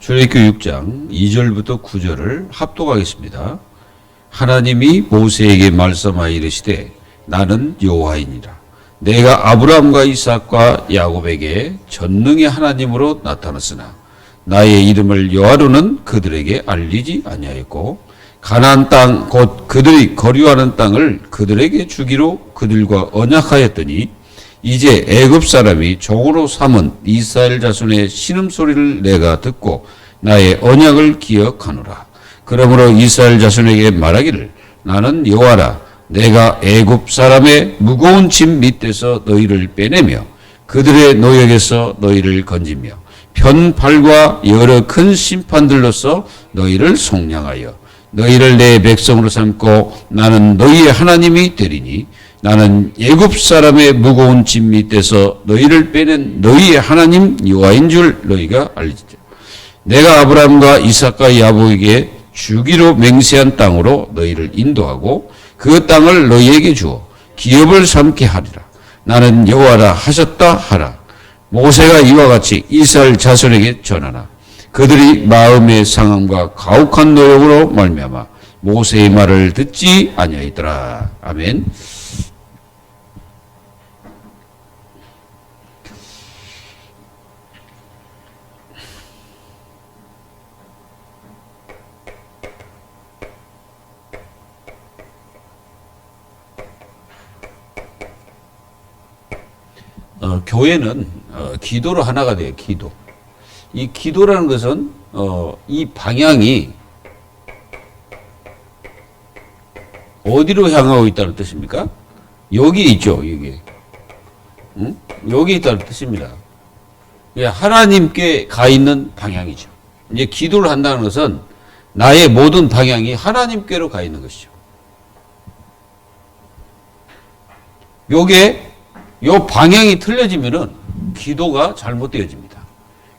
출애굽기 6장 2절부터 9절을 합독하겠습니다. 하나님이 모세에게 말씀하여 이르시되 나는 여호와이니라. 내가 아브라함과 이삭과 야곱에게 전능의 하나님으로 나타났으나 나의 이름을 여호와로는 그들에게 알리지 아니하였고 가나안 땅 곧 그들이 거류하는 땅을 그들에게 주기로 그들과 언약하였더니 이제 애굽 사람이 종으로 삼은 이스라엘 자손의 신음소리를 내가 듣고 나의 언약을 기억하노라. 그러므로 이스라엘 자손에게 말하기를 나는 여호와라. 내가 애굽 사람의 무거운 짐 밑에서 너희를 빼내며 그들의 노역에서 너희를 건지며 편팔과 여러 큰 심판들로서 너희를 속량하여 너희를 내 백성으로 삼고 나는 너희의 하나님이 되리니 나는 애굽 사람의 무거운 짐 밑에서 너희를 빼낸 너희의 하나님 여호와인 줄 너희가 알리지라. 내가 아브라함과 이삭과 야곱에게 주기로 맹세한 땅으로 너희를 인도하고 그 땅을 너희에게 주어 기업을 삼게 하리라. 나는 여호와라 하셨다 하라. 모세가 이와 같이 이스라엘 자손에게 전하나 그들이 마음의 상함과 가혹한 노력으로 말미암아 모세의 말을 듣지 아니하였더라. 아멘. 교회는 기도로 하나가 돼요. 기도. 이 기도라는 것은 이 방향이 어디로 향하고 있다는 뜻입니까? 여기 있죠. 여기. 응? 여기 있다는 뜻입니다. 하나님께 가 있는 방향이죠. 이제 기도를 한다는 것은 나의 모든 방향이 하나님께로 가 있는 것이죠. 요 방향이 틀려지면은 기도가 잘못되어집니다.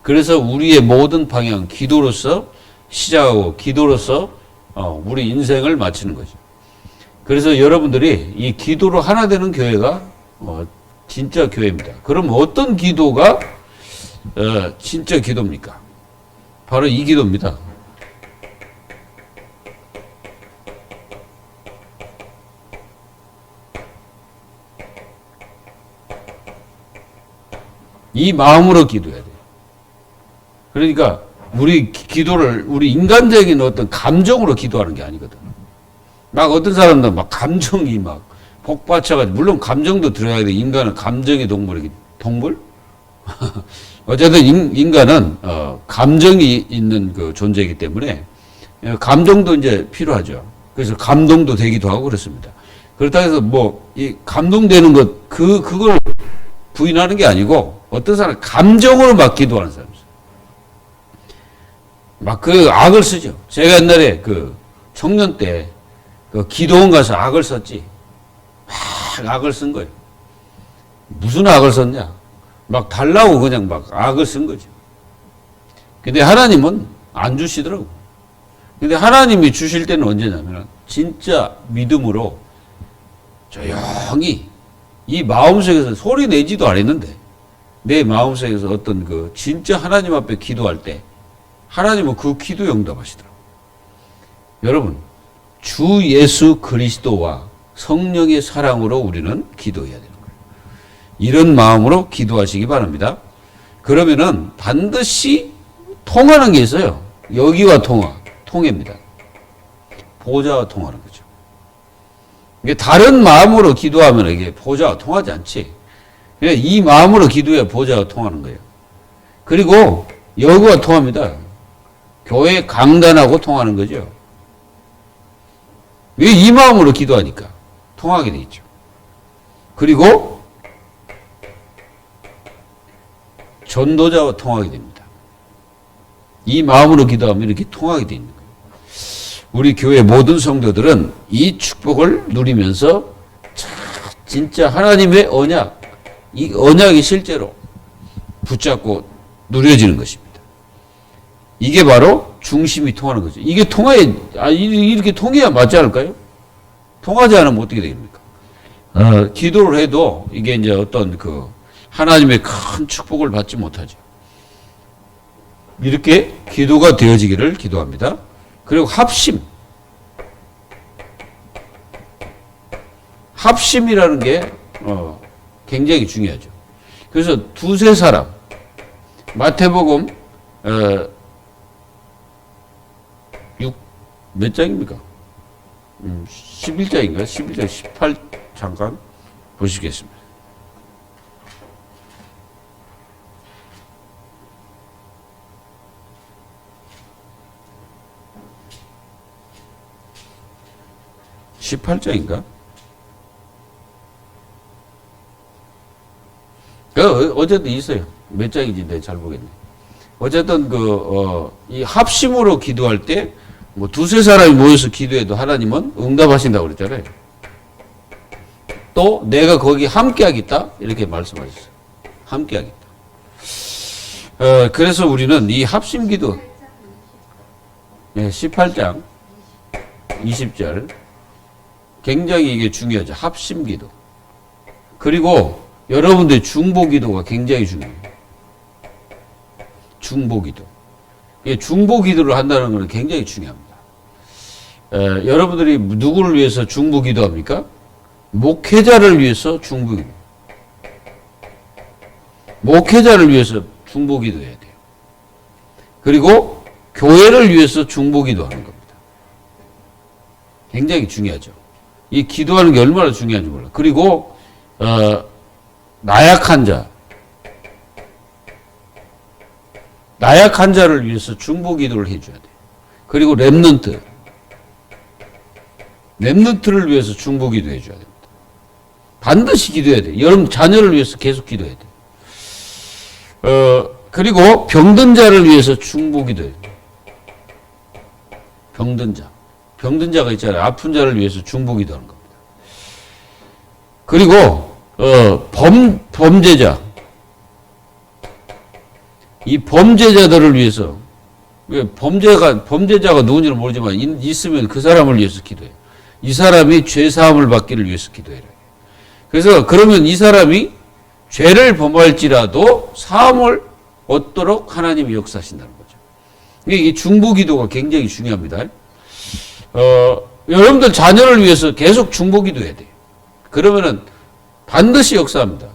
그래서 우리의 모든 방향, 기도로서 시작하고 기도로서 우리 인생을 마치는 거죠. 그래서 여러분들이 이 기도로 하나 되는 교회가 진짜 교회입니다. 그럼 어떤 기도가 진짜 기도입니까? 바로 이 기도입니다. 이 마음으로 기도해야 돼요. 그러니까 우리 기도를 우리 인간적인 어떤 감정으로 기도하는 게 아니거든. 막 어떤 사람들은 막 감정이 막 복받쳐가지고, 물론 감정도 들어가야 돼. 인간은 감정의 동물이기, 동물? 어쨌든 인간은 감정이 있는 그 존재이기 때문에 감정도 이제 필요하죠. 그래서 감동도 되기도 하고 그렇습니다. 그렇다고 해서 뭐 이 감동되는 것 그걸 부인하는 게 아니고 어떤 사람 감정으로 막 기도하는 사람이 있어요. 막 그 악을 쓰죠. 제가 옛날에 그 청년 때 그 기도원 가서 악을 썼지. 막 악을 쓴 거예요. 무슨 악을 썼냐? 막 달라고 그냥 막 악을 쓴 거죠. 근데 하나님은 안 주시더라고. 근데 하나님이 주실 때는 언제냐면 진짜 믿음으로 조용히 이 마음속에서 소리 내지도 않았는데 내 마음속에서 어떤 그 진짜 하나님 앞에 기도할 때 하나님은 그 기도에 응답하시더라고요. 여러분, 주 예수 그리스도와 성령의 사랑으로 우리는 기도해야 되는 거예요. 이런 마음으로 기도하시기 바랍니다. 그러면은 반드시 통하는 게 있어요. 여기와 통해입니다. 보좌와 통하는 거죠. 이게 다른 마음으로 기도하면 이게 보좌와 통하지 않지. 이 마음으로 기도해야 보좌와 통하는 거예요. 그리고 여기와 통합니다. 교회 강단하고 통하는 거죠. 왜 이 마음으로 기도하니까 통하게 돼 있죠. 그리고 전도자와 통하게 됩니다. 이 마음으로 기도하면 이렇게 통하게 돼 있는 거예요. 우리 교회 모든 성도들은 이 축복을 누리면서 진짜 하나님의 언약, 이 언약이 실제로 붙잡고 누려지는 것입니다. 이게 바로 중심이 통하는 거죠. 이게 이렇게 통해야 맞지 않을까요? 통하지 않으면 어떻게 됩니까? 기도를 해도 이게 이제 어떤 그 하나님의 큰 축복을 받지 못하죠. 이렇게 기도가 되어지기를 기도합니다. 그리고 합심. 합심이라는 게 굉장히 중요하죠. 그래서 두세 사람, 마태복음 6몇 장입니까? 11장인가요? 11장 18 잠깐 보시겠습니다. (18장인가) 어쨌든 있어요. 몇 장인지 내가 잘 보겠네. 어쨌든 이 합심으로 기도할 때 뭐 두세 사람이 모여서 기도해도 하나님은 응답하신다고 그랬잖아요. 또 내가 거기 함께하겠다 이렇게 말씀하셨어요. 함께하겠다. 그래서 우리는 이 합심 기도 18장 20절 굉장히 이게 중요하죠. 합심 기도. 그리고 여러분들의 중보 기도가 굉장히 중요해요. 중보 기도. 중보 기도를 한다는 것은 굉장히 중요합니다. 여러분들이 누구를 위해서 중보 기도합니까? 목회자를 위해서 중보 기도. 목회자를 위해서 중보 기도해야 돼요. 그리고 교회를 위해서 중보 기도하는 겁니다. 굉장히 중요하죠. 이 기도하는 게 얼마나 중요한지 몰라요. 그리고 나약한 자를 위해서 중보 기도를 해줘야 돼요. 그리고 렘넌트를 위해서 중보 기도 해줘야 됩니다. 반드시 기도해야 돼요. 여러분 자녀를 위해서 계속 기도해야 돼요. 그리고 병든 자를 위해서 중보 기도해야 돼요. 병든 자가 있잖아요. 아픈 자를 위해서 중보 기도하는 겁니다. 그리고 범죄자, 이 범죄자들을 위해서, 범죄자가 누군지는 모르지만 있으면 그 사람을 위해서 기도해요. 이 사람이 죄 사함을 받기를 위해서 기도해라. 그래서 그러면 이 사람이 죄를 범할지라도 사함을 얻도록 하나님이 역사하신다는 거죠. 이 중보 기도가 굉장히 중요합니다. 여러분들 자녀를 위해서 계속 중보 기도해야 돼요. 그러면은 반드시 역사합니다.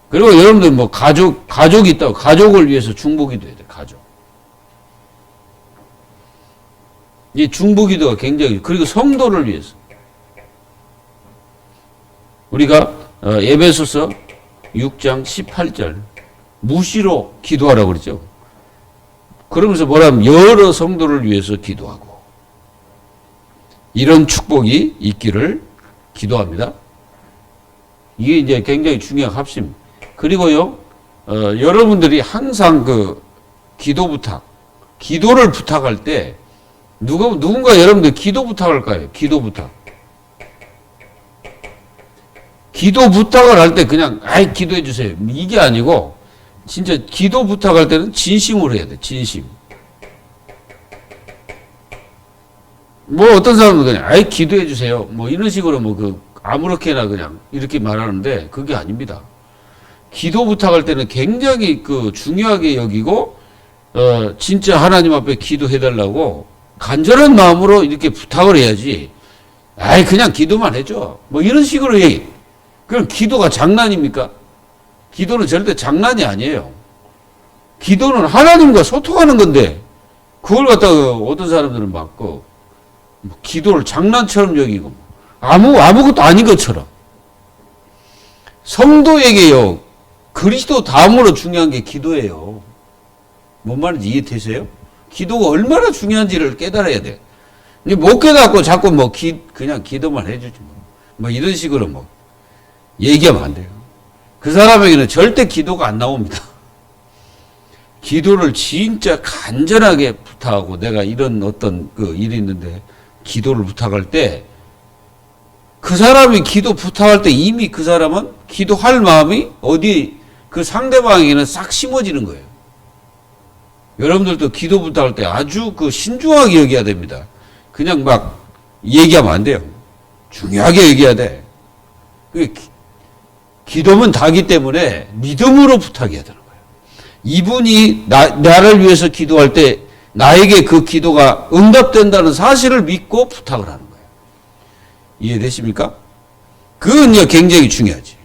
그리고 여러분들 뭐 가족이 있다고 가족을 위해서 중보 기도해야 돼요. 가족. 이 중보 기도가 굉장히, 그리고 성도를 위해서. 우리가 에베소서 6장 18절 무시로 기도하라고 그러죠. 그러면서 뭐라면 여러 성도를 위해서 기도하고 이런 축복이 있기를 기도합니다. 이게 이제 굉장히 중요한 합심. 그리고요, 여러분들이 항상 기도를 부탁할 때 누군가 여러분들 기도 부탁할 거예요. 기도 부탁을 할 때 그냥 기도해 주세요. 이게 아니고 진짜 기도 부탁할 때는 진심으로 해야 돼. 진심. 뭐 어떤 사람은 그냥 기도해 주세요. 뭐 이런 식으로 아무렇게나 그냥 이렇게 말하는데 그게 아닙니다. 기도 부탁할 때는 굉장히 중요하게 여기고 진짜 하나님 앞에 기도해 달라고 간절한 마음으로 이렇게 부탁을 해야지. 그냥 기도만 해줘. 뭐 이런 식으로 얘기. 그럼 기도가 장난입니까? 기도는 절대 장난이 아니에요. 기도는 하나님과 소통하는 건데 그걸 갖다가 어떤 사람들은 기도를 장난처럼 여기고 아무것도 아닌 것처럼. 성도에게요, 그리스도 다음으로 중요한 게 기도예요. 뭔 말인지 이해되세요? 기도가 얼마나 중요한지를 깨달아야 돼. 못 깨닫고 자꾸 그냥 기도만 해주지 뭐 이런 식으로 얘기하면 안 돼요. 그 사람에게는 절대 기도가 안 나옵니다. 기도를 진짜 간절하게 부탁하고, 내가 이런 어떤 일이 있는데 기도를 부탁할 때, 그 사람이 기도 부탁할 때 이미 그 사람은 기도할 마음이 그 상대방에게는 싹 심어지는 거예요. 여러분들도 기도 부탁할 때 아주 신중하게 여겨야 됩니다. 그냥 얘기하면 안 돼요. 중요하게 얘기해야 돼. 기도면 다기 때문에 믿음으로 부탁해야 되는 거예요. 이분이 나를 위해서 기도할 때 나에게 그 기도가 응답된다는 사실을 믿고 부탁을 하는 거예요. 이해되십니까? 그건 굉장히 중요하지.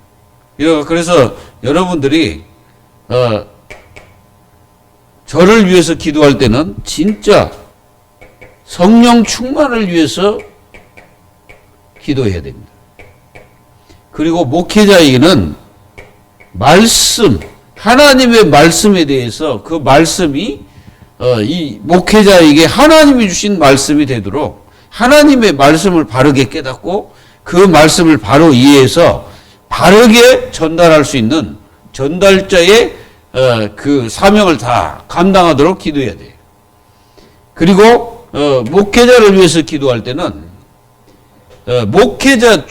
그래서 여러분들이 저를 위해서 기도할 때는 진짜 성령 충만을 위해서 기도해야 됩니다. 그리고 목회자에게는 말씀, 하나님의 말씀에 대해서 그 말씀이 이 목회자에게 하나님이 주신 말씀이 되도록 하나님의 말씀을 바르게 깨닫고 그 말씀을 바로 이해해서 바르게 전달할 수 있는 전달자의 그 사명을 다 감당하도록 기도해야 돼요. 그리고 목회자를 위해서 기도할 때는 목회자의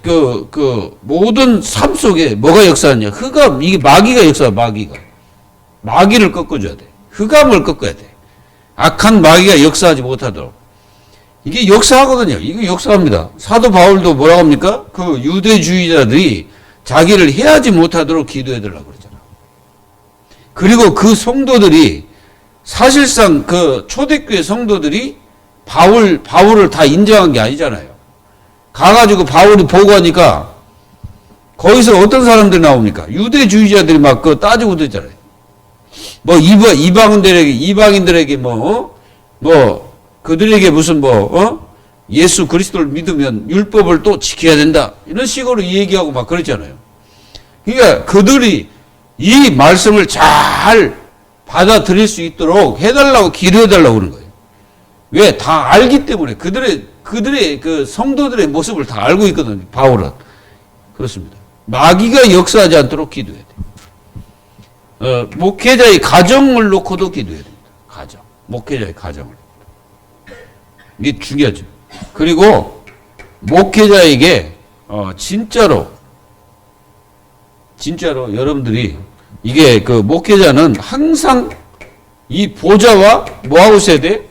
그 모든 삶 속에 뭐가 역사하냐? 흑암, 이게 마귀가 역사해, 마귀를 꺾어줘야 돼. 흑암을 꺾어야 돼. 악한 마귀가 역사하지 못하도록. 이게 역사하거든요. 이거 역사합니다. 사도 바울도 뭐라고 합니까? 그 유대주의자들이 자기를 해하지 못하도록 기도해달라고 그러잖아. 그리고 그 성도들이 사실상 그 초대교회 성도들이 바울을 다 인정한 게 아니잖아요. 가가지고 바울이 보고하니까 거기서 어떤 사람들이 나옵니까? 유대주의자들이 막 그 따지고 그러잖아요. 뭐 이방인들에게 그들에게 무슨 예수 그리스도를 믿으면 율법을 또 지켜야 된다. 이런 식으로 얘기하고 막 그랬잖아요. 그러니까 그들이 이 말씀을 잘 받아들일 수 있도록 해달라고 기도해달라고 그러는 거예요. 왜? 다 알기 때문에. 그들의 그 성도들의 모습을 다 알고 있거든요. 바울은. 그렇습니다. 마귀가 역사하지 않도록 기도해야 돼요. 목회자의 가정을 놓고도 기도해야 됩니다. 목회자의 가정을. 이게 중요하죠. 그리고 목회자에게 진짜로 여러분들이 이게 그 목회자는 항상 이 보좌와 뭐하고 있어야 돼?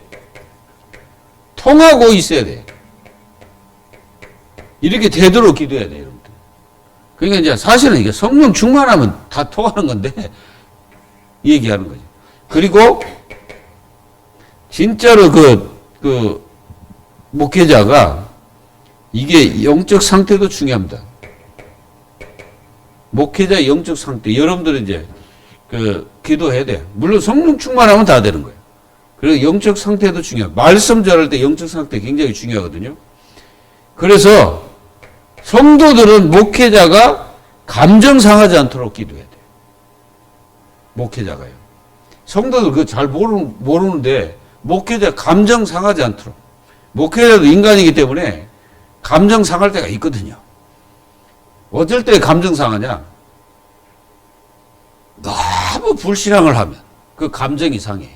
통하고 있어야 돼. 이렇게 되도록 기도해야 돼요, 여러분들. 그러니까 이제 사실은 이게 성령 충만하면 다 통하는 건데 얘기하는 거죠. 그리고 진짜로 그 목회자가 이게 영적 상태도 중요합니다. 목회자의 영적 상태, 여러분들은 이제 기도해야 돼요. 물론 성령 충만하면 다 되는 거예요. 그리고 영적 상태도 중요해요. 말씀 전할 때 영적 상태 굉장히 중요하거든요. 그래서 성도들은 목회자가 감정 상하지 않도록 기도해야 돼요. 목회자가요. 성도들 그거 잘 모르는데 목회자 감정 상하지 않도록. 목회자도 인간이기 때문에 감정 상할 때가 있거든요. 어쩔 때 감정 상하냐? 너무 불신앙을 하면 그 감정이 상해.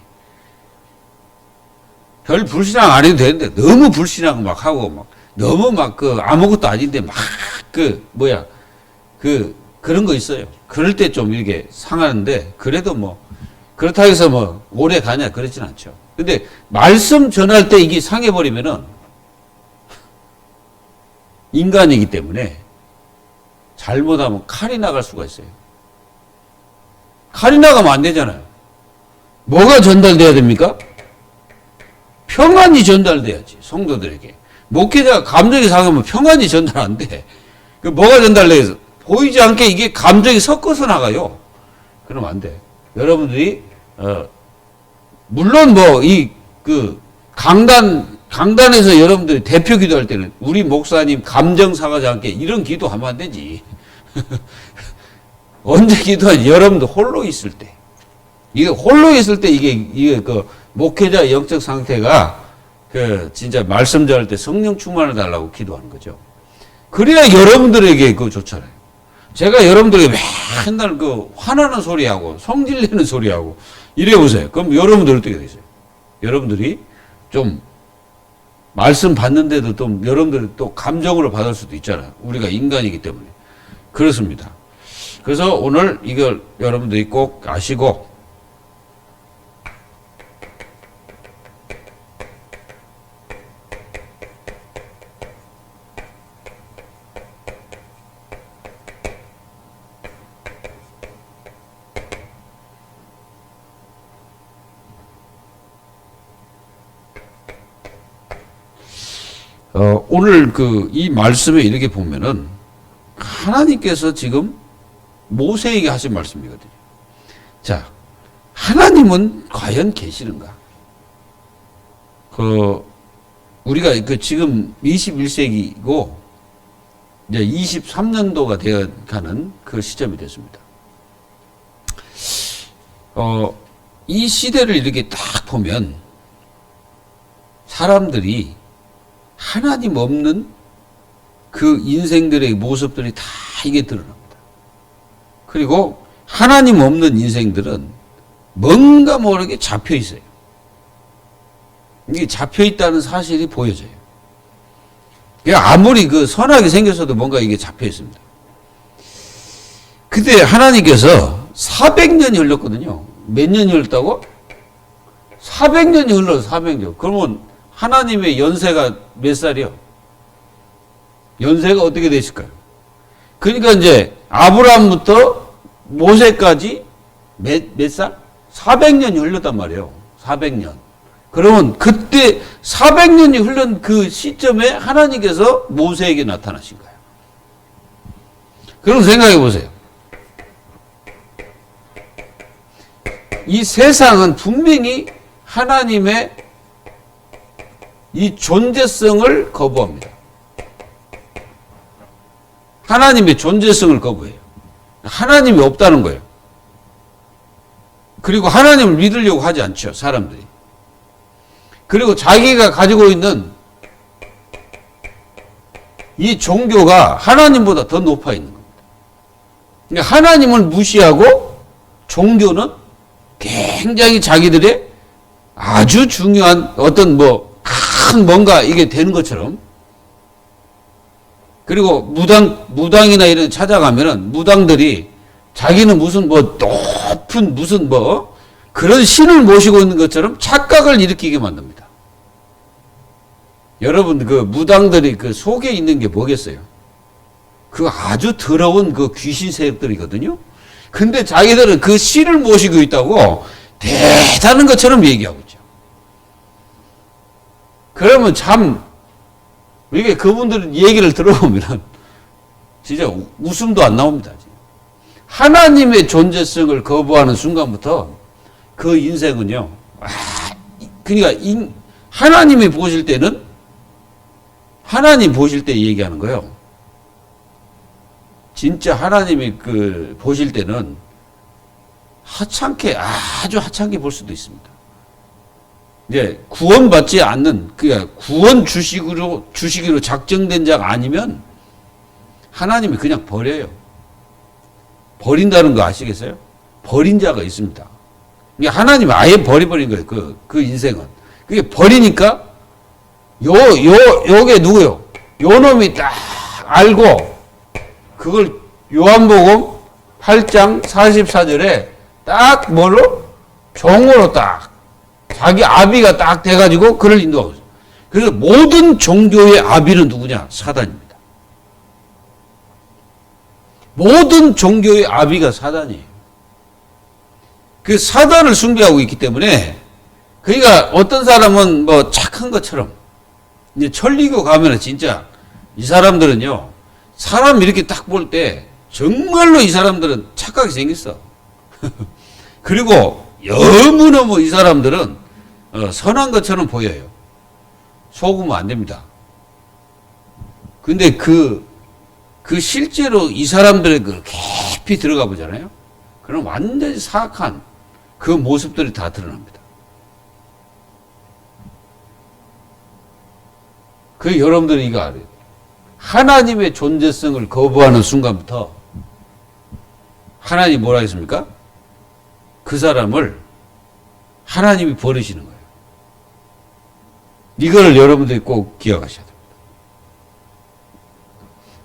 별 불신앙 안 해도 되는데 너무 불신앙 막 하고 막 너무 막 아무것도 아닌데 막 그런 거 있어요. 그럴 때 좀 이렇게 상하는데 그래도 그렇다고 해서 오래 가냐 그러진 않죠. 근데 말씀 전할 때 이게 상해버리면은 인간이기 때문에 잘못하면 칼이 나갈 수가 있어요. 칼이 나가면 안 되잖아요. 뭐가 전달돼야 됩니까? 평안이 전달돼야지, 성도들에게. 목회자가 감정이 상하면 평안이 전달 안 돼. 뭐가 전달돼서 보이지 않게 이게 감정이 섞어서 나가요. 그러면 안 돼. 여러분들이 물론 강단에서 여러분들이 대표 기도할 때는 우리 목사님 감정 상하지 않게 이런 기도하면 안 되지. 언제 기도하지? 여러분들 홀로 있을 때. 이게 홀로 있을 때 이게 목회자 영적 상태가 진짜 말씀 전할 때 성령 충만을 달라고 기도하는 거죠. 그래야 여러분들에게 그거 좋잖아요. 제가 여러분들에게 맨날 화나는 소리하고 성질내는 소리하고 이래 보세요. 그럼 여러분들 어떻게 되세요? 여러분들이 좀 말씀 받는데도 좀 여러분들이 또 감정으로 받을 수도 있잖아요. 우리가 인간이기 때문에. 그렇습니다. 그래서 오늘 이걸 여러분들이 꼭 아시고 오늘 이 말씀에 이렇게 보면은 하나님께서 지금 모세에게 하신 말씀이거든요. 자, 하나님은 과연 계시는가? 우리가 지금 21세기고 이제 23년도가 되어 가는 그 시점이 됐습니다. 이 시대를 이렇게 딱 보면 사람들이 하나님 없는 그 인생들의 모습들이 다 이게 드러납니다. 그리고 하나님 없는 인생들은 뭔가 모르게 잡혀 있어요. 이게 잡혀 있다는 사실이 보여져요. 아무리 선하게 생겼어도 뭔가 이게 잡혀 있습니다. 그때 하나님께서 400년이 흘렀거든요. 몇 년이 흘렀다고? 400년이 흘러서 400년. 그러면 하나님의 연세가 몇 살이요? 연세가 어떻게 되실까요? 그러니까 이제 아브라함부터 모세까지 몇 살? 400년이 흘렀단 말이에요. 400년. 그러면 그때 400년이 흘른 그 시점에 하나님께서 모세에게 나타나신 거예요. 그럼 생각해 보세요. 이 세상은 분명히 하나님의 이 존재성을 거부합니다. 하나님의 존재성을 거부해요. 하나님이 없다는 거예요. 그리고 하나님을 믿으려고 하지 않죠, 사람들이. 그리고 자기가 가지고 있는 이 종교가 하나님보다 더 높아 있는 겁니다. 그러니까 하나님을 무시하고 종교는 굉장히 자기들의 아주 중요한 어떤 큰 뭔가 이게 되는 것처럼. 그리고 무당이나 이런 데 찾아가면은 무당들이 자기는 무슨 높은 무슨 그런 신을 모시고 있는 것처럼 착각을 일으키게 만듭니다. 여러분, 무당들이 속에 있는 게 뭐겠어요? 아주 더러운 귀신 세력들이거든요? 근데 자기들은 그 신을 모시고 있다고 대단한 것처럼 얘기하고 있죠. 그러면 이게 그분들 얘기를 들어보면 진짜 웃음도 안 나옵니다. 하나님의 존재성을 거부하는 순간부터 그 인생은요, 그러니까 하나님이 보실 때는 하나님 보실 때 얘기하는 거예요. 진짜 하나님이 보실 때는 아주 하찮게 볼 수도 있습니다. 이제 구원받지 않는, 그러니까 구원 주시기로 작정된 자가 아니면 하나님이 그냥 버려요. 버린다는 거 아시겠어요? 버린 자가 있습니다. 그러니까 하나님이 아예 버려버린 거예요. 그 인생은. 그게 버리니까 요게 누구요? 요 놈이 딱 알고 그걸 요한복음 8장 44절에 딱 종으로 딱 자기 아비가 딱 돼가지고 그를 인도하고 있어요. 그래서 모든 종교의 아비는 누구냐? 사단입니다. 모든 종교의 아비가 사단이에요. 그 사단을 숭배하고 있기 때문에, 그러니까 어떤 사람은 착한 것처럼, 이제 천리교 가면은 진짜 이 사람들은요, 사람 이렇게 딱 볼 때 정말로 이 사람들은 착하게 생겼어. 그리고 너무너무 이 사람들은 선한 것처럼 보여요. 속으면 안 됩니다. 근데 실제로 이 사람들의 깊이 들어가 보잖아요. 그럼 완전히 사악한 그 모습들이 다 드러납니다. 여러분들이 이거 알아요. 하나님의 존재성을 거부하는 순간부터 하나님이 뭐라 했습니까? 그 사람을 하나님이 버리시는 거예요. 이거를 여러분들이 꼭 기억하셔야 됩니다.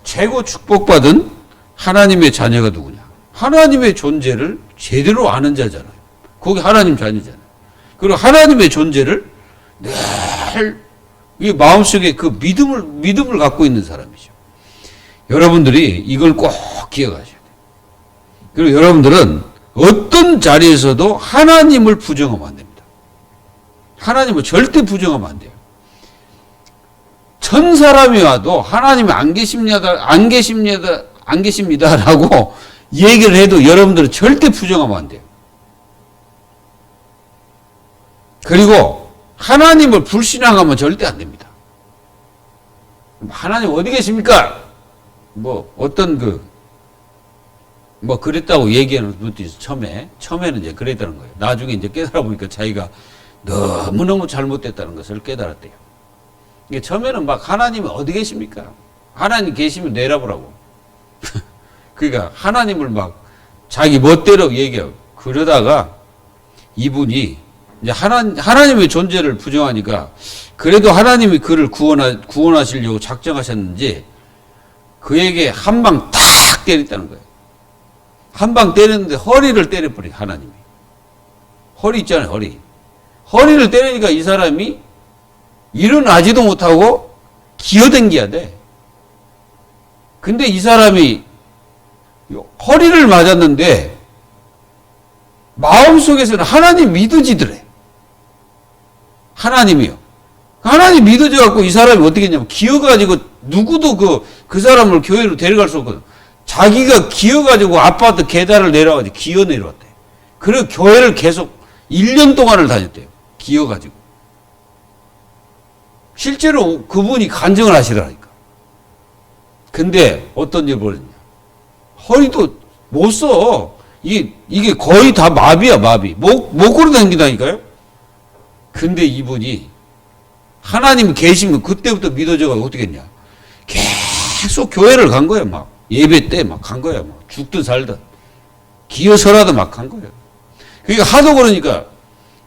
최고 축복받은 하나님의 자녀가 누구냐? 하나님의 존재를 제대로 아는 자잖아요. 거기 하나님 자녀잖아요. 그리고 하나님의 존재를 늘 이 마음속에 믿음을 갖고 있는 사람이죠. 여러분들이 이걸 꼭 기억하셔야 돼요. 그리고 여러분들은 어떤 자리에서도 하나님을 부정하면 안 됩니다. 하나님을 절대 부정하면 안 돼요. 천 사람이 와도 하나님이 안 계십니다라고 얘기를 해도 여러분들은 절대 부정하면 안 돼요. 그리고 하나님을 불신앙하면 절대 안 됩니다. 하나님 어디 계십니까? 그랬다고 얘기하는 분도 있어, 처음에는 이제 그랬다는 거예요. 나중에 이제 깨달아 보니까 자기가 너무너무 잘못됐다는 것을 깨달았대요. 이게 처음에는 막 하나님이 어디 계십니까? 하나님 계시면 내라보라고. 그러니까 하나님을 막 자기 멋대로 얘기하고 그러다가 이분이 이제 하나님의 존재를 부정하니까 그래도 하나님이 그를 구원하시려고 작정하셨는지 그에게 한 방 탁 때렸다는 거예요. 한 방 때렸는데 허리를 때려버려, 하나님이. 허리 있잖아요, 허리. 허리를 때리니까 이 사람이 일어나지도 못하고 기어댕겨야 돼. 근데 이 사람이 허리를 맞았는데 마음속에서는 하나님 믿어지더래. 하나님이요. 하나님 믿어져갖고 이 사람이 어떻게 했냐면 기어가지고 누구도 그 사람을 교회로 데려갈 수 없거든. 자기가 기어가지고 아파트 계단을 내려가지고 기어 내려왔대. 그리고 교회를 계속 1년 동안을 다녔대요. 기어가지고. 실제로 그분이 간증을 하시더라니까. 근데 어떤 일이 벌어졌냐. 허리도 못 써. 이게 거의 다 마비야, 마비. 못 걸어다닌다니까요? 근데 이분이 하나님 계시면 그때부터 믿어져가지고 어떻게 했냐. 계속 교회를 간 거예요, 막. 예배 때 막 간 거예요, 막. 죽든 살든. 기어서라도 막 간 거예요. 그러니까 하도 그러니까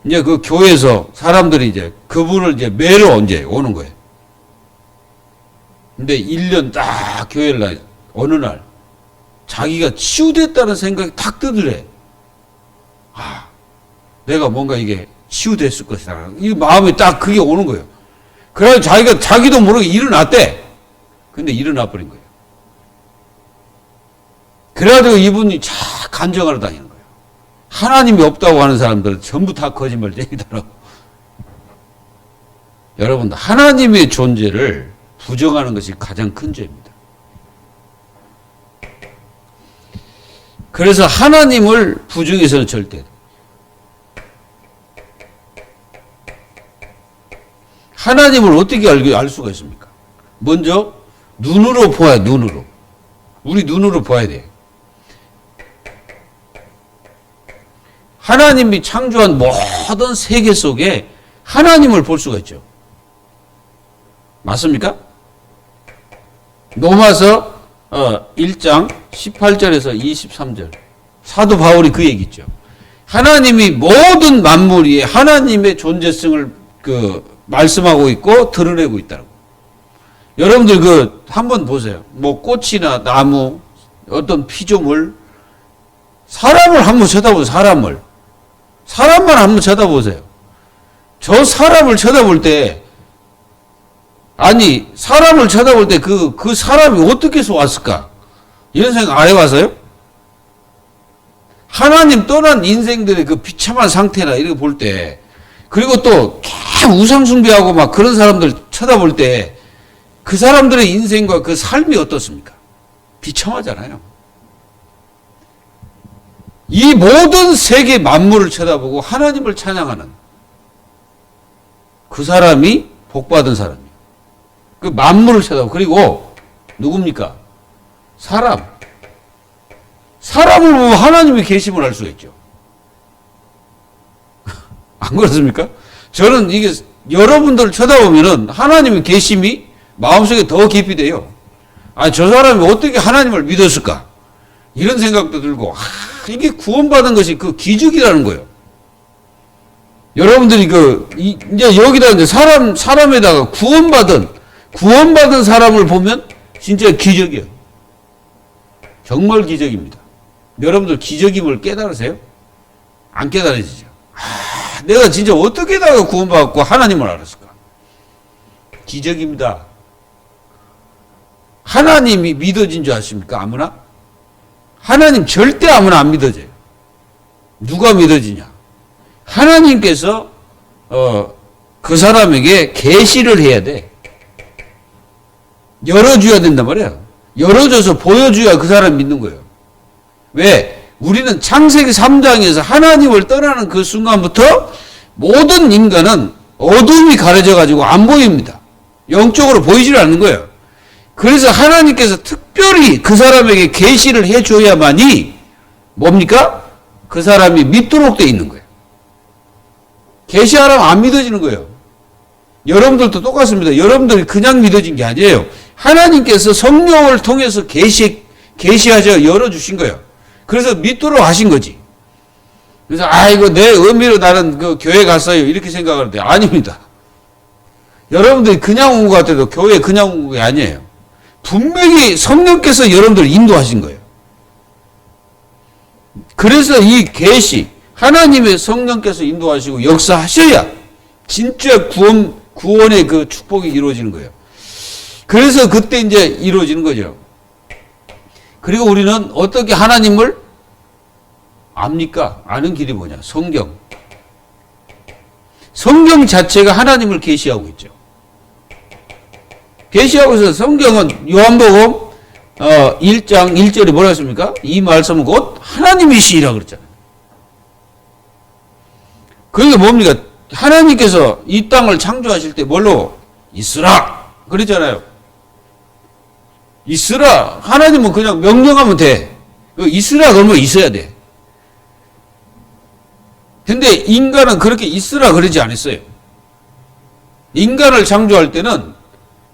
이제 그 교회에서 사람들이 이제 그분을 이제 매러 이제 오는 거예요. 근데 1년 딱 교회를 나 어느 날 자기가 치유됐다는 생각이 탁 뜨더래. 아, 내가 뭔가 이게 치유됐을 것이다. 이 마음에 딱 그게 오는 거예요. 그래서 자기도 모르게 일어났대. 근데 일어나 버린 거예요. 그래가지고 이분이 쫙 간증하러 다니는 거예요. 하나님이 없다고 하는 사람들은 전부 다 거짓말쟁이더라고. 여러분, 하나님의 존재를 부정하는 것이 가장 큰 죄입니다. 그래서 하나님을 부정해서는 절대 하나님을 어떻게 알 수가 있습니까? 먼저 눈으로 보아야 눈으로. 우리 눈으로 봐야 돼. 하나님이 창조한 모든 세계 속에 하나님을 볼 수가 있죠. 맞습니까? 로마서 1장 18절에서 23절. 사도 바울이 그 얘기 있죠. 하나님이 모든 만물 위에 하나님의 존재성을 말씀하고 있고 드러내고 있다고. 여러분들 한번 보세요. 뭐 꽃이나 나무, 어떤 피조물, 사람을 한번 쳐다보세요. 사람만 한번 쳐다보세요. 저 사람을 쳐다볼 때, 사람을 쳐다볼 때 그 사람이 어떻게 해서 왔을까? 이런 생각 안 해봤어요? 하나님 떠난 인생들의 그 비참한 상태나 이런 거 볼 때, 그리고 또 우상숭배하고 막 그런 사람들 쳐다볼 때, 그 사람들의 인생과 그 삶이 어떻습니까? 비참하잖아요. 이 모든 세계 만물을 쳐다보고 하나님을 찬양하는 그 사람이 복받은 사람이에요. 그 만물을 쳐다보고, 그리고 누굽니까? 사람을 보면 하나님의 계심을 알 수가 있죠. 안 그렇습니까? 저는 이게 여러분들을 쳐다보면은 하나님의 계심이 마음속에 더 깊이 돼요. 저 사람이 어떻게 하나님을 믿었을까? 이런 생각도 들고, 이게 구원받은 것이 그 기적이라는 거예요. 여러분들이 이제 여기다 이제 사람에다가 구원받은 사람을 보면 진짜 기적이에요. 정말 기적입니다. 여러분들 기적임을 깨달으세요? 안 깨달으시죠? 내가 진짜 어떻게다가 구원받고 하나님을 알았을까? 기적입니다. 하나님이 믿어진 줄 아십니까? 아무나? 하나님 절대 아무나 안 믿어져요. 누가 믿어지냐? 하나님께서 그 사람에게 계시를 해야 돼. 열어줘야 된단 말이에요. 열어줘서 보여줘야 그 사람 믿는 거예요. 왜? 우리는 창세기 3장에서 하나님을 떠나는 그 순간부터 모든 인간은 어둠이 가려져가지고 안 보입니다. 영적으로 보이질 않는 거예요. 그래서 하나님께서 특별히 그 사람에게 계시를 해줘야만이 뭡니까? 그 사람이 믿도록 돼 있는 거예요. 계시하라면 안 믿어지는 거예요. 여러분들도 똑같습니다. 여러분들이 그냥 믿어진 게 아니에요. 하나님께서 성령을 통해서 계시하셔 열어주신 거예요. 그래서 믿도록 하신 거지. 그래서 아이고 내 의미로 나는 그 교회 갔어요 이렇게 생각하는데 아닙니다. 여러분들이 그냥 온 것 같아도 교회 그냥 온 게 아니에요. 분명히 성령께서 여러분들을 인도하신 거예요. 그래서 이 계시 하나님의 성령께서 인도하시고 역사하셔야 진짜 구원의 그 축복이 이루어지는 거예요. 그래서 그때 이제 이루어지는 거죠. 그리고 우리는 어떻게 하나님을 압니까? 아는 길이 뭐냐? 성경. 성경 자체가 하나님을 계시하고 있죠. 계시하고 있어서 성경은 요한복음 1장 1절에 뭐라 했습니까? 이 말씀은 곧 하나님이시라 그랬잖아요. 그게 뭡니까? 하나님께서 이 땅을 창조하실 때 뭘로? 있으라 그랬잖아요. 있으라. 하나님은 그냥 명령하면 돼. 있으라 그러면 있어야 돼. 근데 인간은 그렇게 있으라 그러지 않았어요. 인간을 창조할 때는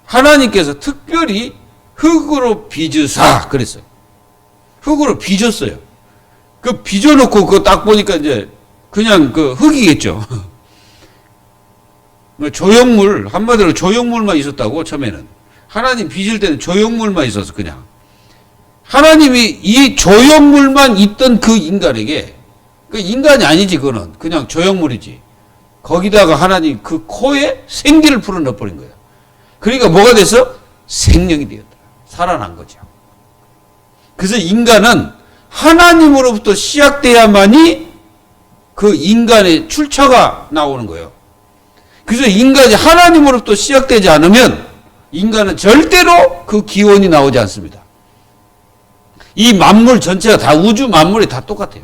하나님께서 특별히 흙으로 빚으사 그랬어요. 흙으로 빚었어요. 그 빚어놓고 그거 딱 보니까 이제 그냥 그 흙이겠죠. 조형물, 한마디로 조형물만 있었다고 처음에는. 하나님 빚을 때는 조형물만 있어서 그냥. 하나님이 이 조형물만 있던 그 인간에게, 그 인간이 아니지 그거는. 그냥 조형물이지. 거기다가 하나님 그 코에 생기를 풀어넣어버린 거예요. 그러니까 뭐가 돼서? 생명이 되었다. 살아난 거죠. 그래서 인간은 하나님으로부터 시작돼야만이 그 인간의 출처가 나오는 거예요. 그래서 인간이 하나님으로부터 시작되지 않으면 인간은 절대로 그 기원이 나오지 않습니다. 이 만물 전체가 다 우주 만물이 다 똑같아요.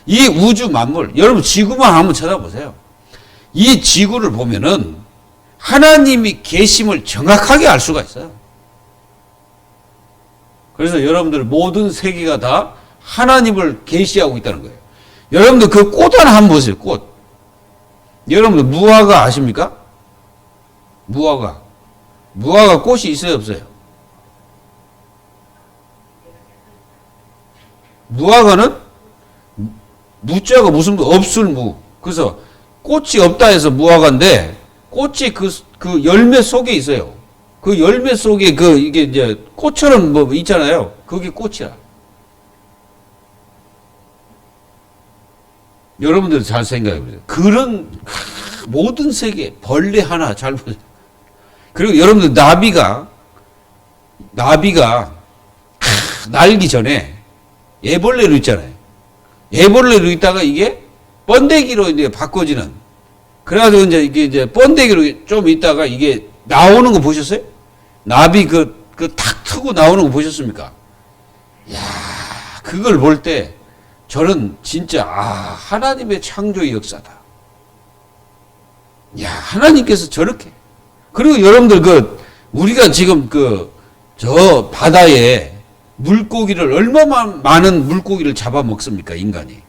이 우주 만물, 여러분 지구만 한번 쳐다보세요. 이 지구를 보면은 하나님이 계심을 정확하게 알 수가 있어요. 그래서 여러분들 모든 세계가 다 하나님을 계시하고 있다는 거예요. 여러분들 그 꽃 하나 한번 보세요. 꽃. 여러분들 무화과 아십니까? 무화과. 무화과 꽃이 있어요, 없어요? 무화과는 무자가 무슨 없을 무. 그래서 꽃이 없다 해서 무화과인데 꽃이 그 열매 속에 있어요. 그 열매 속에 이게 이제 꽃처럼 뭐 있잖아요. 그게 꽃이야. 여러분들 잘 생각해 보세요. 그런 모든 세계 벌레 하나 잘 보세요. 그리고 여러분들 나비가 날기 전에 애벌레로 있잖아요. 애벌레로 있다가 이게 번데기로 이제 바꿔지는. 그래가지고 이게 이제 번데기로 좀 있다가 이게 나오는 거 보셨어요? 나비 탁 트고 나오는 거 보셨습니까? 야, 그걸 볼 때 저는 진짜 하나님의 창조의 역사다. 야, 하나님께서 저렇게. 그리고 여러분들 우리가 지금 저 바다에 물고기를 얼마나 많은 물고기를 잡아먹습니까, 인간이.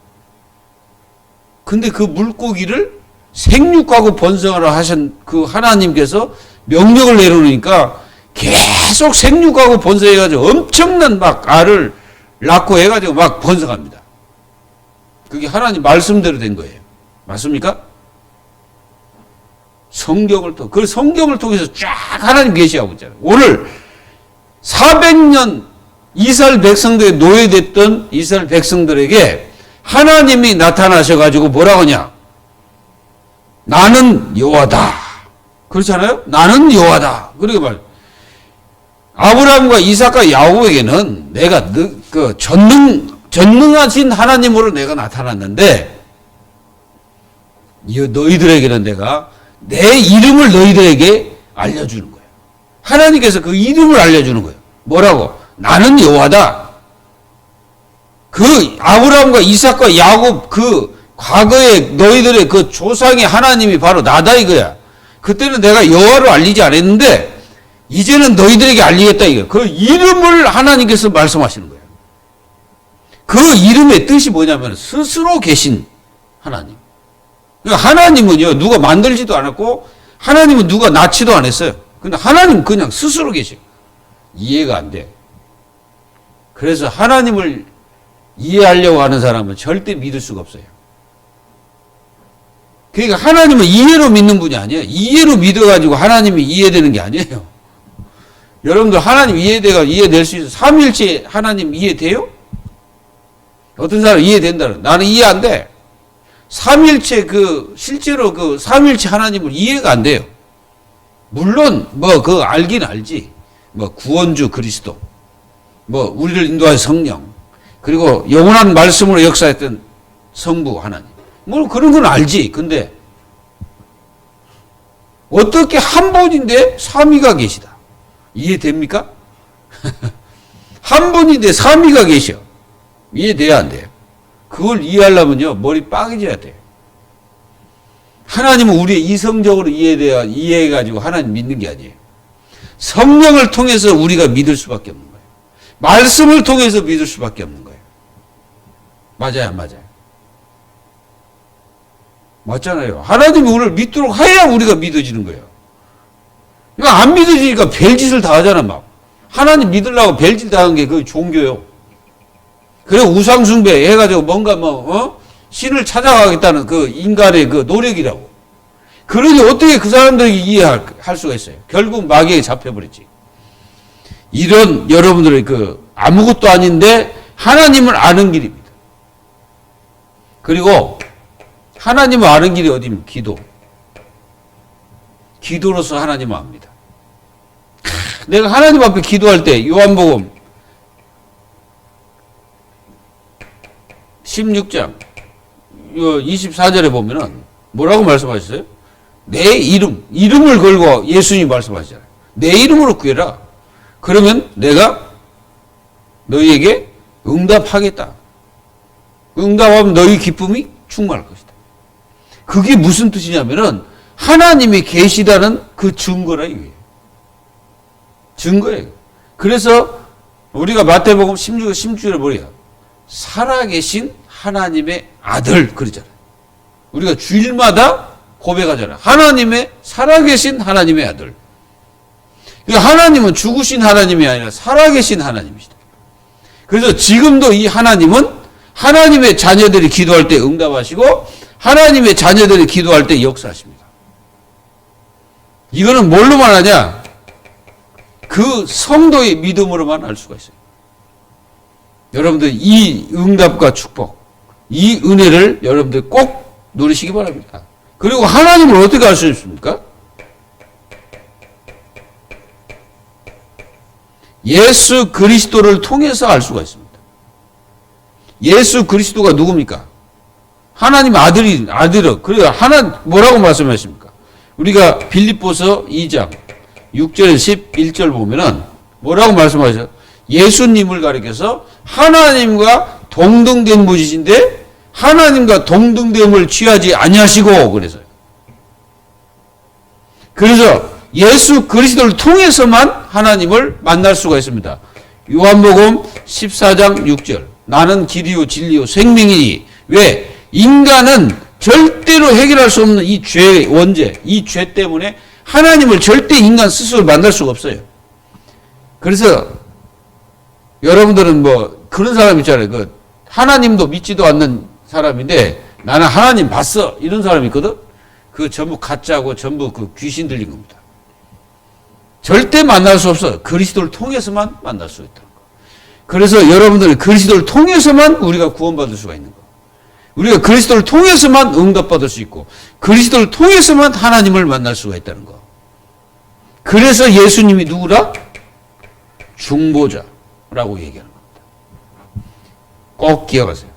근데 그 물고기를 생육하고 번성하라 하신 그 하나님께서 명령을 내려놓으니까 계속 생육하고 번성해가지고 엄청난 막 알을 낳고 해가지고 막 번성합니다. 그게 하나님 말씀대로 된 거예요. 맞습니까? 그 성경을 통해서 쫙 하나님 계시하고 있잖아요. 오늘 400년 이스라엘 백성들에 노예됐던 이스라엘 백성들에게 하나님이 나타나셔가지고 뭐라고 하냐? 나는 여호와다. 그렇잖아요? 나는 여호와다. 그러게 말. 아브라함과 이삭과 야곱에게는 내가 전능하신 하나님으로 내가 나타났는데 너희들에게는 내가 내 이름을 너희들에게 알려주는 거예요. 하나님께서 그 이름을 알려주는 거예요. 뭐라고? 나는 여호와다. 그 아브라함과 이삭과 야곱 그 과거에 너희들의 그 조상의 하나님이 바로 나다 이거야. 그때는 내가 여호와로 알리지 않았는데 이제는 너희들에게 알리겠다 이거야. 그 이름을 하나님께서 말씀하시는 거예요. 그 이름의 뜻이 뭐냐면 스스로 계신 하나님. 그러니까 하나님은요 누가 만들지도 않았고 하나님은 누가 낳지도 않았어요. 근데 하나님은 그냥 스스로 계셔요. 이해가 안 돼. 그래서 하나님을 이해하려고 하는 사람은 절대 믿을 수가 없어요. 그러니까 하나님은 이해로 믿는 분이 아니에요. 이해로 믿어가지고 하나님이 이해되는 게 아니에요. 여러분들 하나님 이해될 수 있어요? 삼위일체 하나님 이해돼요? 어떤 사람 이해된다는 나는 이해 안 돼. 삼위일체 실제로 그 삼위일체 하나님을 이해가 안 돼요. 물론 알긴 알지. 구원주 그리스도, 우리를 인도할 성령, 그리고 영원한 말씀으로 역사했던 성부 하나님. 그런 건 알지. 근데 어떻게 한 분인데 삼위가 계시다. 이해됩니까? 한 분인데 삼위가 계셔. 이해돼야 안 돼요. 그걸 이해하려면요 머리 빠개져야 돼요. 하나님은 우리 이성적으로 이해해가지고 하나님 믿는 게 아니에요. 성령을 통해서 우리가 믿을 수밖에 없는 거예요. 말씀을 통해서 믿을 수밖에 없는 거예요. 맞아요, 안 맞아요? 맞잖아요. 하나님이 우리를 믿도록 해야 우리가 믿어지는 거예요. 그러니까 안 믿어지니까 별짓을 다 하잖아, 막. 하나님 믿으려고 별짓 다 하는 게 그 종교요. 그래, 우상숭배 해가지고 뭔가 신을 찾아가겠다는 그 인간의 그 노력이라고. 그러니 어떻게 그 사람들에게 이해할 수가 있어요? 결국 마귀에 잡혀버렸지. 이런 여러분들의 아무것도 아닌데 하나님을 아는 길입니다. 그리고 하나님을 아는 길이 어디입니까? 기도. 기도로서 하나님을 압니다. 내가 하나님 앞에 기도할 때 요한복음 16장 24절에 보면은 뭐라고 말씀하셨어요? 내 이름을 걸고 예수님이 말씀하시잖아요. 내 이름으로 구해라. 그러면 내가 너희에게 응답하겠다. 응답하면 너희 기쁨이 충만할 것이다. 그게 무슨 뜻이냐면은 하나님이 계시다는 그 증거라 이거예요. 증거예요. 그래서 우리가 마태복음 16절에 뭐래요? 살아계신 하나님의 아들 그러잖아요. 우리가 주일마다 고백하잖아요. 하나님의 살아계신 하나님의 아들. 그러니까 하나님은 죽으신 하나님이 아니라 살아계신 하나님이시다. 그래서 지금도 이 하나님은 하나님의 자녀들이 기도할 때 응답하시고 하나님의 자녀들이 기도할 때 역사하십니다. 이거는 뭘로만 하냐? 그 성도의 믿음으로만 알 수가 있어요. 여러분들 이 응답과 축복, 이 은혜를 여러분들 꼭 누리시기 바랍니다. 그리고 하나님을 어떻게 알 수 있습니까? 예수 그리스도를 통해서 알 수가 있습니다. 예수 그리스도가 누굽니까? 하나님 아들이요. 그래서 뭐라고 말씀하십니까? 우리가 빌립보서 2장 6절 11절 보면은 뭐라고 말씀하셔요? 예수님을 가리켜서 하나님과 동등된 분이신데 하나님과 동등됨을 취하지 아니하시고 그래서 예수 그리스도를 통해서만 하나님을 만날 수가 있습니다. 요한복음 14장 6절 나는 길이요 진리요 생명이니 왜? 인간은 절대로 해결할 수 없는 이 죄의 원죄, 이 죄 때문에 하나님을 절대 인간 스스로 만날 수가 없어요. 그래서 여러분들은 그런 사람 있잖아요. 하나님도 믿지도 않는 사람인데 나는 하나님 봤어. 이런 사람이 있거든. 그거 전부 가짜고 전부 귀신 들린 겁니다. 절대 만날 수 없어. 그리스도를 통해서만 만날 수 있다는 거. 그래서 여러분들은 그리스도를 통해서만 우리가 구원받을 수가 있는 거. 우리가 그리스도를 통해서만 응답받을 수 있고 그리스도를 통해서만 하나님을 만날 수가 있다는 거. 그래서 예수님이 누구라? 중보자라고 얘기하는 겁니다. 꼭 기억하세요.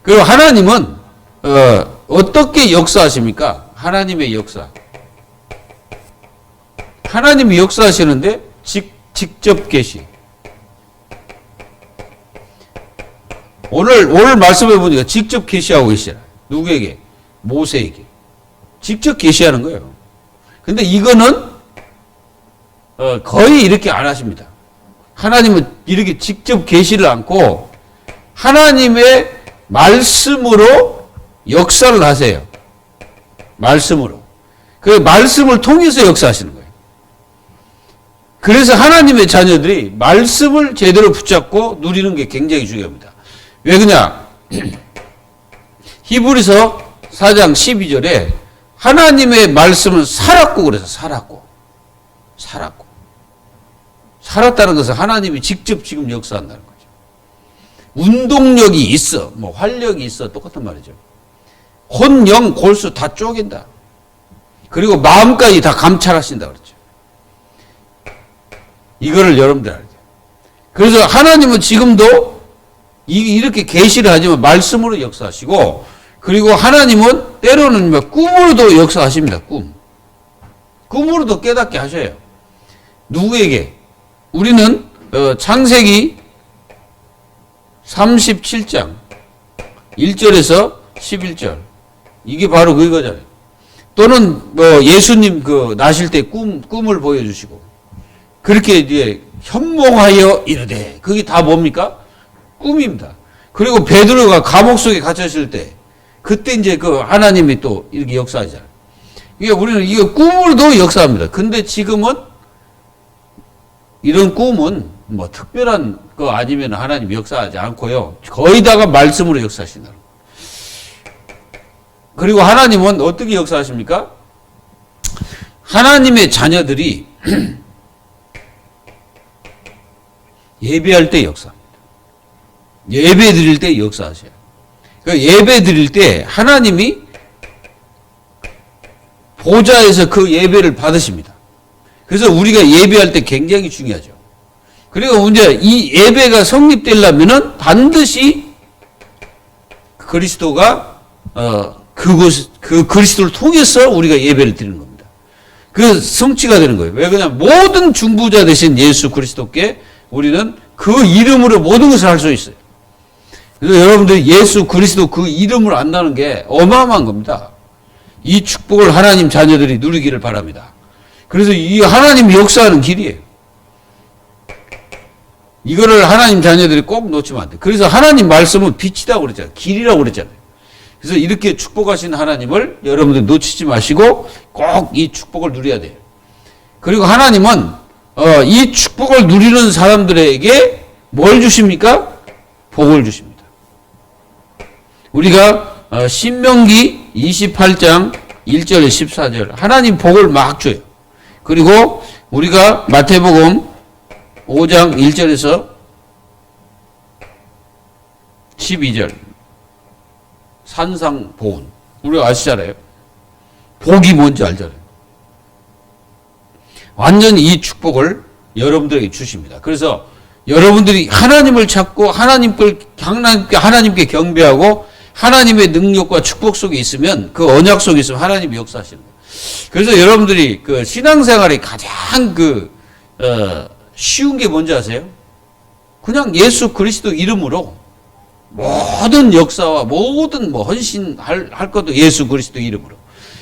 그리고 하나님은 어떻게 역사하십니까? 하나님의 역사. 하나님이 역사하시는데 직접 계시. 오늘 말씀해 보니까 직접 계시하고 계시잖아요. 누구에게? 모세에게. 직접 계시하는 거예요. 근데 이거는 거의 이렇게 안 하십니다. 하나님은 이렇게 직접 계시를 않고 하나님의 말씀으로 역사를 하세요. 말씀으로. 그 말씀을 통해서 역사하시는 거예요. 그래서 하나님의 자녀들이 말씀을 제대로 붙잡고 누리는 게 굉장히 중요합니다. 왜 그러냐? 히브리서 4장 12절에 하나님의 말씀은 살았고 그래서 살았고. 살았다는 것은 하나님이 직접 지금 역사한다는 거죠. 운동력이 있어. 뭐 활력이 있어. 똑같은 말이죠. 혼, 영, 골수 다 쪼갠다. 그리고 마음까지 다 감찰하신다 그랬죠. 이거를 여러분들 알죠. 그래서 하나님은 지금도 이렇게 계시를 하지만 말씀으로 역사하시고, 그리고 하나님은 때로는 꿈으로도 역사하십니다. 꿈으로도 깨닫게 하셔요. 누구에게? 우리는 창세기 37장 1절에서 11절, 이게 바로 그거잖아요. 또는 예수님 나실 때 꿈을 보여주시고, 그렇게 이제 현몽하여 이르되, 그게 다 뭡니까? 꿈입니다. 그리고 베드로가 감옥 속에 갇혔을 때, 그때 이제 하나님이 또 이렇게 역사하잖아요. 이게 우리는 이거 꿈으로도 역사합니다. 근데 지금은 이런 꿈은 뭐 특별한 거 아니면 하나님 역사하지 않고요. 거의 다가 말씀으로 역사하신다. 그리고 하나님은 어떻게 역사하십니까? 하나님의 자녀들이 예배할 때 역사합니다. 예배 드릴 때 역사하셔요. 예배 드릴 때 하나님이 보좌에서 그 예배를 받으십니다. 그래서 우리가 예배할 때 굉장히 중요하죠. 그리고 이제 이 예배가 성립되려면은 반드시 그리스도가 그 그리스도를 통해서 우리가 예배를 드리는 겁니다. 그 성취가 되는 거예요. 왜 그러냐? 모든 중보자 되신 예수 그리스도께 우리는 그 이름으로 모든 것을 할 수 있어요. 그래서 여러분들이 예수 그리스도 그 이름을 안다는 게 어마어마한 겁니다. 이 축복을 하나님 자녀들이 누리기를 바랍니다. 그래서 이 하나님이 역사하는 길이에요. 이거를 하나님 자녀들이 꼭 놓치면 안 돼요. 그래서 하나님 말씀은 빛이라고 그랬잖아요. 길이라고 그랬잖아요. 그래서 이렇게 축복하신 하나님을 여러분들 놓치지 마시고 꼭 이 축복을 누려야 돼요. 그리고 하나님은 이 축복을 누리는 사람들에게 뭘 주십니까? 복을 주십니다. 우리가 신명기 28장 1절 14절 하나님 복을 막 줘요. 그리고 우리가 마태복음 5장 1절에서 12절 산상보훈 우리가 아시잖아요. 복이 뭔지 알잖아요. 완전히 이 축복을 여러분들에게 주십니다. 그래서 여러분들이 하나님을 찾고 하나님께 경배하고 하나님의 능력과 축복 속에 있으면 그 언약 속에 있으면 하나님이 역사하시는 거예요. 그래서 여러분들이 그 신앙생활이 가장 쉬운 게 뭔지 아세요? 그냥 예수 그리스도 이름으로 모든 역사와 모든 헌신할 것도 예수 그리스도 이름으로.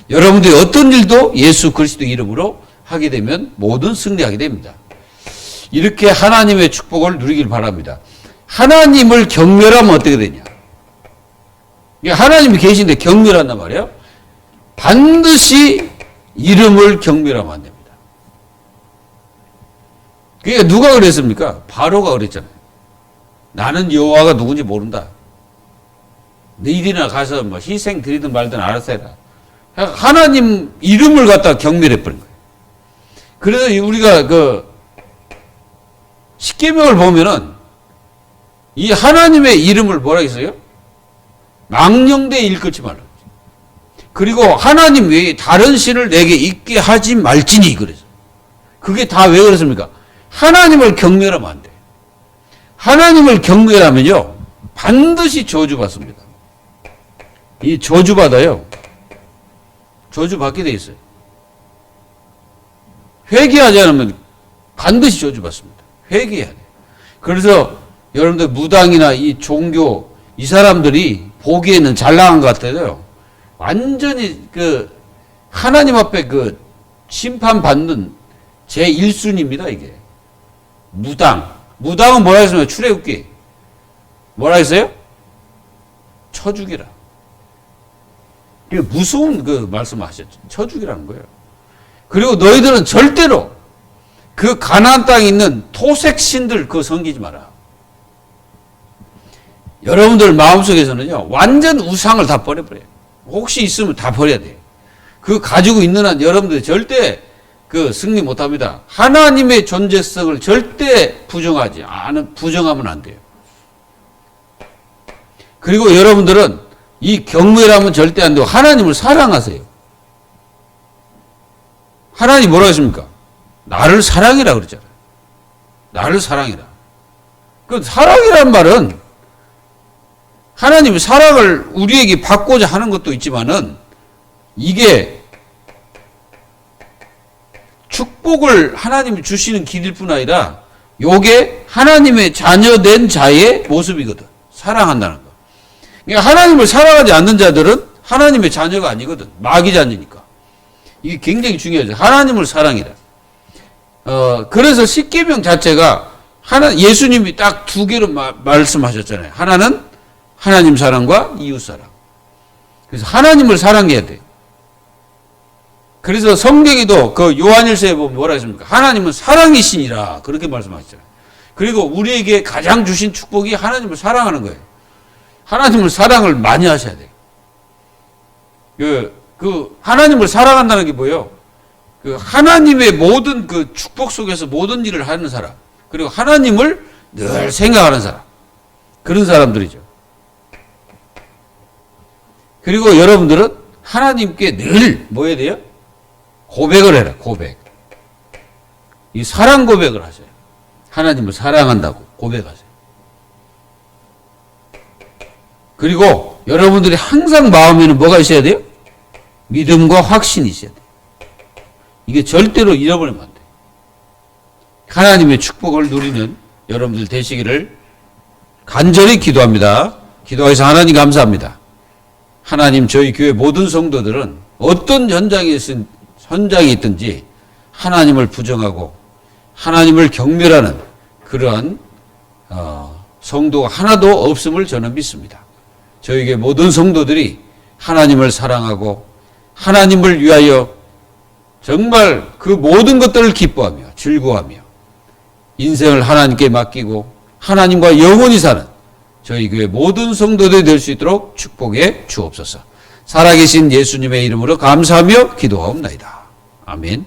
여러분들이 어떤 일도 예수 그리스도 이름으로 하게 되면 모든 승리하게 됩니다. 이렇게 하나님의 축복을 누리길 바랍니다. 하나님을 경멸하면 어떻게 되냐? 하나님이 계신데 경멸한단 말이에요. 반드시 이름을 경멸하면 안 됩니다. 그러니까 누가 그랬습니까? 바로가 그랬잖아요. 나는 여호와가 누군지 모른다. 너희들이나 가서 희생 드리든 말든 알아서 해라. 하나님 이름을 갖다가 경멸해버린 거예요. 그래서 우리가 십계명을 보면은 이 하나님의 이름을 뭐라 했어요? 망령되이 일컫지 말라. 그리고 하나님 외에 다른 신을 내게 있게 하지 말지니 그래서. 그게 다 왜 그렇습니까? 하나님을 경멸하면 안 돼. 하나님을 경멸하면요 반드시 저주받습니다. 이 저주받아요. 저주받게 돼 있어요. 회개하지 않으면 반드시 저주받습니다. 회개해야 돼요. 그래서 여러분들 무당이나 이 종교 이 사람들이 보기에는 잘 나간 것 같아요. 완전히 그 하나님 앞에 그 심판받는 제 1순위입니다, 이게. 무당. 무당은 뭐라 했습니까? 출애굽기. 뭐라 했어요? 쳐 죽이라. 무서운 그 말씀하셨죠. 쳐 죽이라는 거예요. 그리고 너희들은 절대로 그 가나안 땅에 있는 토색 신들 그거 섬기지 마라. 여러분들 마음속에서는요, 완전 우상을 다 버려버려요. 혹시 있으면 다 버려야 돼요. 그 가지고 있는 한 여러분들이 절대 그 승리 못 합니다. 하나님의 존재성을 절대 부정하면 안 돼요. 그리고 여러분들은 이 경멸하면 절대 안 되고 하나님을 사랑하세요. 하나님 뭐라고 했습니까? 나를 사랑해라 그러잖아요. 나를 사랑해라. 그 사랑이란 말은 하나님의 사랑을 우리에게 받고자 하는 것도 있지만은 이게 축복을 하나님이 주시는 길일 뿐 아니라 요게 하나님의 자녀된 자의 모습이거든. 사랑한다는 거. 그러니까 하나님을 사랑하지 않는 자들은 하나님의 자녀가 아니거든. 마귀 자녀니까. 이게 굉장히 중요하죠. 하나님을 사랑이라. 그래서 십계명 자체가 예수님이 딱 두 개로 말씀하셨잖아요. 하나는 하나님 사랑과 이웃 사랑. 그래서 하나님을 사랑해야 돼요. 그래서 성경에도 그 요한일서에 보면 뭐라 했습니까? 하나님은 사랑이시니라. 그렇게 말씀하셨잖아요. 그리고 우리에게 가장 주신 축복이 하나님을 사랑하는 거예요. 하나님을 사랑을 많이 하셔야 돼요. 그 하나님을 사랑한다는 게 뭐예요? 그 하나님의 모든 그 축복 속에서 모든 일을 하는 사람. 그리고 하나님을 늘 생각하는 사람. 그런 사람들이죠. 그리고 여러분들은 하나님께 늘 뭐 해야 돼요? 고백을 해라. 고백. 이 사랑 고백을 하세요. 하나님을 사랑한다고 고백하세요. 그리고 여러분들이 항상 마음에는 뭐가 있어야 돼요? 믿음과 확신이 있어야 돼요. 이게 절대로 잃어버리면 안 돼요. 하나님의 축복을 누리는 여러분들 되시기를 간절히 기도합니다. 기도해서 하나님 감사합니다. 하나님 저희 교회 모든 성도들은 어떤 현장에 있든지 하나님을 부정하고 하나님을 경멸하는 그러한 성도가 하나도 없음을 저는 믿습니다. 저에게 모든 성도들이 하나님을 사랑하고 하나님을 위하여 정말 그 모든 것들을 기뻐하며 즐거워하며 인생을 하나님께 맡기고 하나님과 영원히 사는 저희 교회 모든 성도들이 될 수 있도록 축복해 주옵소서. 살아계신 예수님의 이름으로 감사하며 기도하옵나이다. 아멘.